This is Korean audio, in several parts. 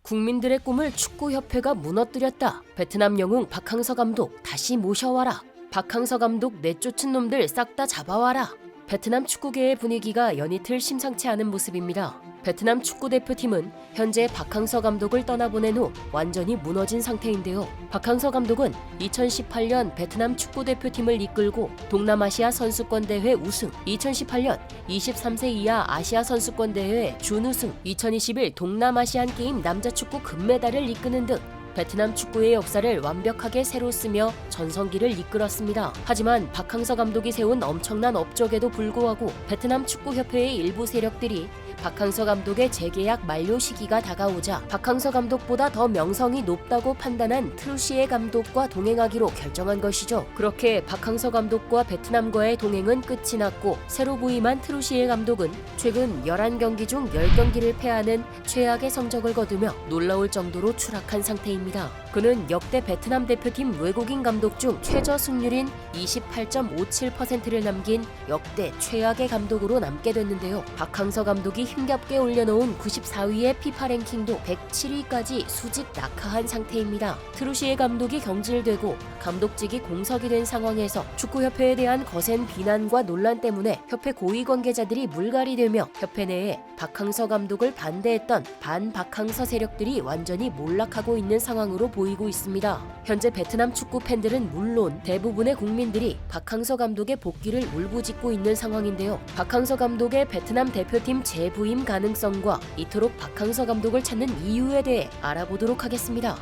국민들의 꿈을 축구협회가 무너뜨렸다. 베트남 영웅 박항서 감독 다시 모셔와라. 박항서 감독 내쫓은 놈들 싹 다 잡아와라. 베트남 축구계의 분위기가 연이틀 심상치 않은 모습입니다. 베트남 축구대표팀은 현재 박항서 감독을 떠나보낸 후 완전히 무너진 상태인데요. 박항서 감독은 2018년 베트남 축구대표팀을 이끌고 동남아시아 선수권대회 우승, 2018년 23세 이하 아시아 선수권대회 준우승, 2021 동남아시안 게임 남자축구 금메달을 이끄는 등 베트남 축구의 역사를 완벽하게 새로 쓰며 전성기를 이끌었습니다. 하지만 박항서 감독이 세운 엄청난 업적에도 불구하고 베트남 축구협회의 일부 세력들이 박항서 감독의 재계약 만료 시기가 다가오자 박항서 감독보다 더 명성이 높다고 판단한 트루시에 감독과 동행하기로 결정한 것이죠. 그렇게 박항서 감독과 베트남과의 동행은 끝이 났고 새로 부임한 트루시에 감독은 최근 11경기 중 10경기를 패하는 최악의 성적을 거두며 놀라울 정도로 추락한 상태입니다. 그는 역대 베트남 대표팀 외국인 감독 중 최저 승률인 28.57%를 남긴 역대 최악의 감독으로 남게 됐는데요. 박항서 감독이 힘겹게 올려놓은 94위의 피파 랭킹도 107위까지 수직 낙하한 상태입니다. 트루시에 감독이 경질되고 감독직이 공석이 된 상황에서 축구협회에 대한 거센 비난과 논란 때문에 협회 고위 관계자들이 물갈이되며 협회 내에 박항서 감독을 반대했던 반박항서 세력들이 완전히 몰락하고 있는 상황으로 보이고 있습니다. 현재 베트남 축구 팬들은 물론 대부분의 국민들이 박항서 감독의 복귀를 울부짖고 있는 상황인데요. 박항서 감독의 베트남 대표팀 재부임 가능성과 이토록 박항서 감독을 찾는 이유에 대해 알아보도록 하겠습니다.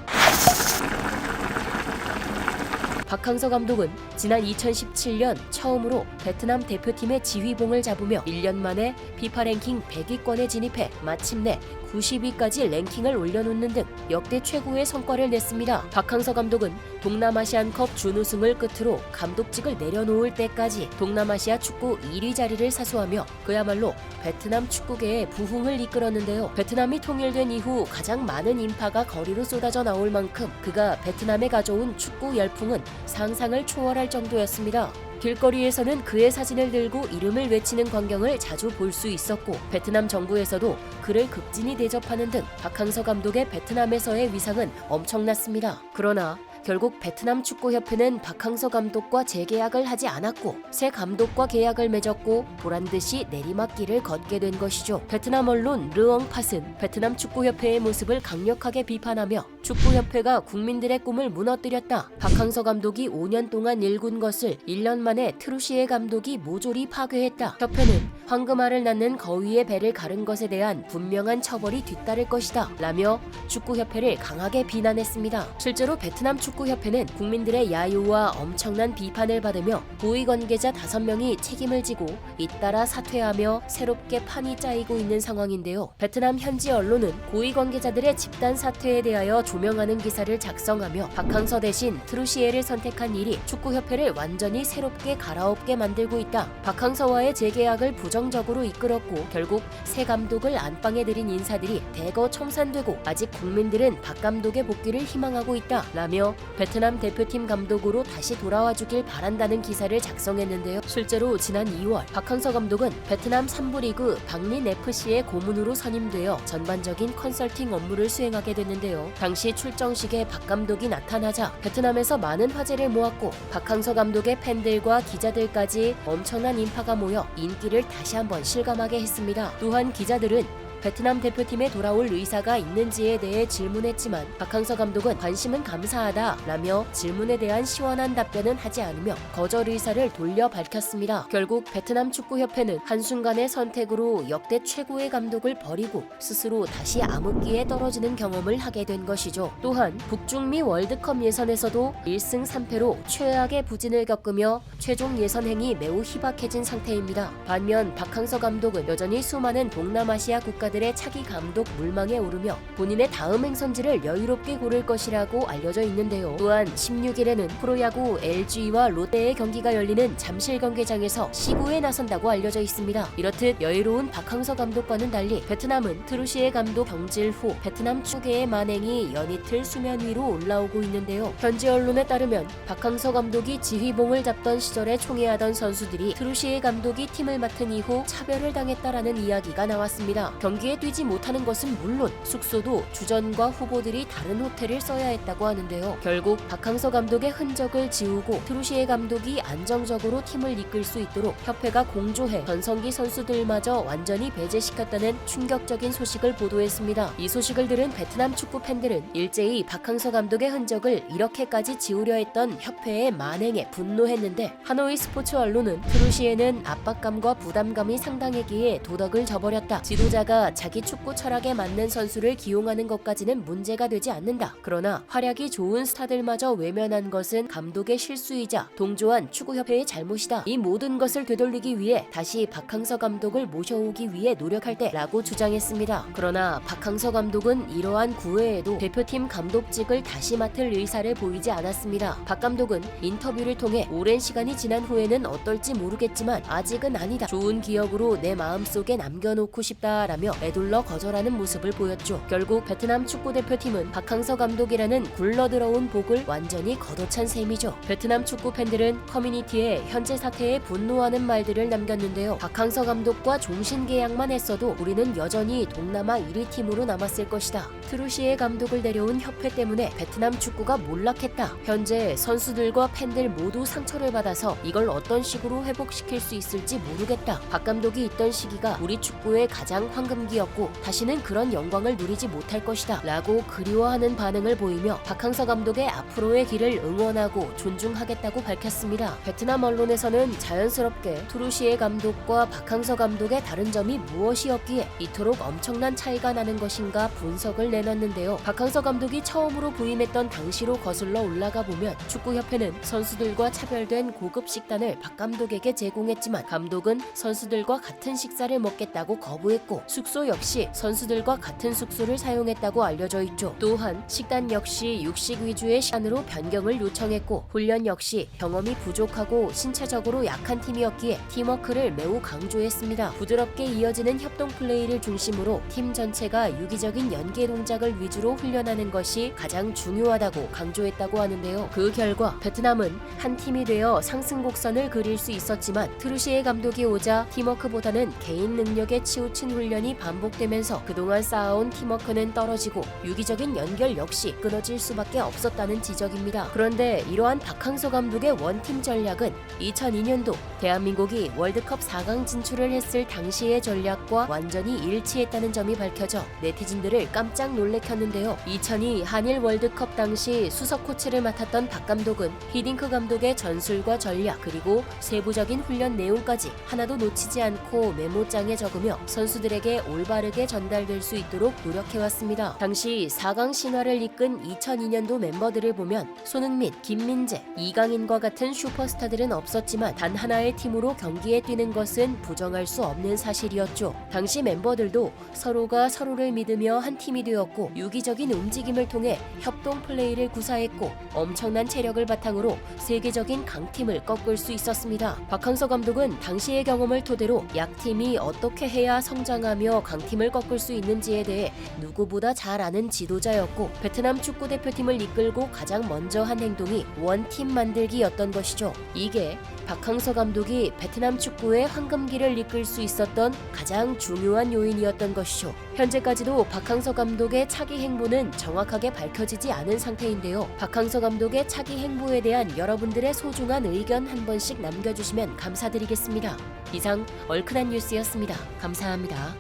박항서 감독은 지난 2017년 처음으로 베트남 대표팀의 지휘봉을 잡으며 1년 만에 피파 랭킹 100위권에 진입해 마침내 90위까지 랭킹을 올려놓는 등 역대 최고의 성과를 냈습니다. 박항서 감독은 동남아시안컵 준우승을 끝으로 감독직을 내려놓을 때까지 동남아시아 축구 1위 자리를 사수하며 그야말로 베트남 축구계의 부흥을 이끌었는데요. 베트남이 통일된 이후 가장 많은 인파가 거리로 쏟아져 나올 만큼 그가 베트남에 가져온 축구 열풍은 상상을 초월할 정도였습니다. 길거리에서는 그의 사진을 들고 이름을 외치는 광경을 자주 볼 수 있었고 베트남 정부에서도 그를 극진히 대접하는 등 박항서 감독의 베트남에서의 위상은 엄청났습니다. 그러나 결국 베트남 축구협회는 박항서 감독과 재계약을 하지 않았고 새 감독과 계약을 맺었고 보란듯이 내리막길을 걷게 된 것이죠. 베트남 언론 르엉팟은 베트남 축구협회의 모습을 강력하게 비판하며 축구협회가 국민들의 꿈을 무너뜨렸다. 박항서 감독이 5년 동안 일군 것을 1년 만에 트루시에 감독이 모조리 파괴했다. 협회는 황금알을 낳는 거위의 배를 가른 것에 대한 분명한 처벌이 뒤따를 것이다. 라며 축구협회를 강하게 비난했습니다. 실제로 베트남 축구협회는 국민들의 야유와 엄청난 비판을 받으며 고위 관계자 5명이 책임을 지고 잇따라 사퇴하며 새롭게 판이 짜이고 있는 상황인데요. 베트남 현지 언론은 고위 관계자들의 집단 사퇴에 대하여 조명하는 기사를 작성하며 박항서 대신 트루시에를 선택한 일이 축구협회를 완전히 새롭게 갈아엎게 만들고 있다. 박항서와의 재계약을 부정적으로 이끌었고 결국 새 감독을 안방에 들인 인사들이 대거 청산되고 아직 국민들은 박 감독의 복귀를 희망하고 있다. 라며 베트남 대표팀 감독으로 다시 돌아와 주길 바란다는 기사를 작성했는데요. 실제로 지난 2월 박항서 감독은 베트남 3부 리그 박린 FC의 고문으로 선임되어 전반적인 컨설팅 업무를 수행하게 됐는데요. 당시 출정식에 박 감독이 나타나자 베트남에서 많은 화제를 모았고 박항서 감독의 팬들과 기자들까지 엄청난 인파가 모여 인기를 다시 한번 실감하게 했습니다. 또한 기자들은 베트남 대표팀에 돌아올 의사가 있는지에 대해 질문했지만 박항서 감독은 관심은 감사하다 라며 질문에 대한 시원한 답변은 하지 않으며 거절 의사를 돌려 밝혔습니다. 결국 베트남 축구협회는 한순간의 선택으로 역대 최고의 감독을 버리고 스스로 다시 암흑기에 떨어지는 경험을 하게 된 것이죠. 또한 북중미 월드컵 예선에서도 1승 3패로 최악의 부진을 겪으며 최종 예선행이 매우 희박해진 상태입니다. 반면 박항서 감독은 여전히 수많은 동남아시아 국가들의 차기 감독 물망에 오르며 본인의 다음 행선지를 여유롭게 고를 것이라고 알려져 있는데요. 또한 16일에는 프로야구 LG와 롯데의 경기가 열리는 잠실 경기장에서 시구에 나선다고 알려져 있습니다. 이렇듯 여유로운 박항서 감독과는 달리 베트남은 트루시에 감독 경질 후 베트남 축구계의 만행이 연이틀 수면 위로 올라오고 있는데요. 현지 언론에 따르면 박항서 감독이 지휘봉을 잡던 시절에 총애하던 선수들이 트루시에 감독이 팀을 맡은 이후 차별을 당했다라는 이야기가 나왔습니다. 경기 경기에 뛰지 못하는 것은 물론 숙소도 주전과 후보들이 다른 호텔을 써야 했다고 하는데요. 결국 박항서 감독의 흔적을 지우고 트루시에 감독이 안정적으로 팀을 이끌 수 있도록 협회가 공조해 전성기 선수들마저 완전히 배제시켰다는 충격적인 소식을 보도했습니다. 이 소식을 들은 베트남 축구 팬들은 일제히 박항서 감독의 흔적을 이렇게까지 지우려 했던 협회의 만행에 분노했는데, 하노이 스포츠 언론은 트루시에는 압박감과 부담감이 상당했기에 도덕을 저버렸다. 지도자가 자기 축구 철학에 맞는 선수를 기용하는 것까지는 문제가 되지 않는다. 그러나 활약이 좋은 스타들마저 외면한 것은 감독의 실수이자 동조한 축구협회의 잘못이다. 이 모든 것을 되돌리기 위해 다시 박항서 감독을 모셔오기 위해 노력할 때라고 주장했습니다. 그러나 박항서 감독은 이러한 구애에도 대표팀 감독직을 다시 맡을 의사를 보이지 않았습니다. 박 감독은 인터뷰를 통해 오랜 시간이 지난 후에는 어떨지 모르겠지만 아직은 아니다. 좋은 기억으로 내 마음속에 남겨놓고 싶다라며 애둘러 거절하는 모습을 보였죠. 결국 베트남 축구대표팀은 박항서 감독이라는 굴러들어온 복을 완전히 걷어찬 셈이죠. 베트남 축구 팬들은 커뮤니티에 현재 사태에 분노하는 말들을 남겼는데요. 박항서 감독과 종신 계약만 했어도 우리는 여전히 동남아 1위 팀으로 남았을 것이다. 트루시에 감독을 데려온 협회 때문에 베트남 축구가 몰락했다. 현재 선수들과 팬들 모두 상처를 받아서 이걸 어떤 식으로 회복시킬 수 있을지 모르겠다. 박 감독이 있던 시기가 우리 축구의 가장 황금기였고 다시는 그런 영광을 누리지 못할 것이다 라고 그리워하는 반응을 보이며 박항서 감독의 앞으로의 길을 응원하고 존중하겠다고 밝혔습니다. 베트남 언론에서는 자연스럽게 트루시에 감독과 박항서 감독의 다른 점이 무엇이었기에 이토록 엄청난 차이가 나는 것인가 분석을 내놨는데요. 박항서 감독이 처음으로 부임했던 당시로 거슬러 올라가 보면 축구협회는 선수들과 차별된 고급 식단을 박 감독에게 제공했지만 감독은 선수들과 같은 식사를 먹겠다고 거부했고, 숙소 역시 선수들과 같은 숙소를 사용했다고 알려져 있죠. 또한 식단 역시 육식 위주의 식단으로 변경을 요청했고, 훈련 역시 경험이 부족하고 신체적으로 약한 팀이었기에 팀워크를 매우 강조했습니다. 부드럽게 이어지는 협동 플레이를 중심으로 팀 전체가 유기적인 연계 동작을 위주로 훈련하는 것이 가장 중요하다고 강조했다고 하는데요. 그 결과 베트남은 한 팀이 되어 상승 곡선을 그릴 수 있었지만 트루시에 감독이 오자 팀워크보다는 개인 능력에 치우친 훈련이 반복되면서 그동안 쌓아온 팀워크는 떨어지고 유기적인 연결 역시 끊어질 수밖에 없었다는 지적입니다. 그런데 이러한 박항서 감독의 원팀 전략은 2002년도 대한민국이 월드컵 4강 진출을 했을 당시의 전략과 완전히 일치했다는 점이 밝혀져 네티즌들을 깜짝 놀래켰는데요. 2002 한일 월드컵 당시 수석 코치를 맡았던 박 감독은 히딩크 감독의 전술과 전략 그리고 세부적인 훈련 내용까지 하나도 놓치지 않고 메모장에 적으며 선수들에게 올바르게 전달될 수 있도록 노력해왔습니다. 당시 4강 신화를 이끈 2002년도 멤버들을 보면 손흥민, 김민재, 이강인과 같은 슈퍼스타들은 없었지만 단 하나의 팀으로 경기에 뛰는 것은 부정할 수 없는 사실이었죠. 당시 멤버들도 서로가 서로를 믿으며 한 팀이 되었고 유기적인 움직임을 통해 협동 플레이를 구사했고 엄청난 체력을 바탕으로 세계적인 강팀을 꺾을 수 있었습니다. 박항서 감독은 당시의 경험을 토대로 약팀이 어떻게 해야 성장하며 강팀을 꺾을 수 있는지에 대해 누구보다 잘 아는 지도자였고 베트남 축구 대표팀을 이끌고 가장 먼저 한 행동이 원팀 만들기였던 것이죠. 이게 박항서 감독이 베트남 축구의 황금기를 이끌 수 있었던 가장 중요한 요인이었던 것이죠. 현재까지도 박항서 감독의 차기 행보는 정확하게 밝혀지지 않은 상태인데요. 박항서 감독의 차기 행보에 대한 여러분들의 소중한 의견 한 번씩 남겨주시면 감사드리겠습니다. 이상 얼큰한 뉴스였습니다. 감사합니다.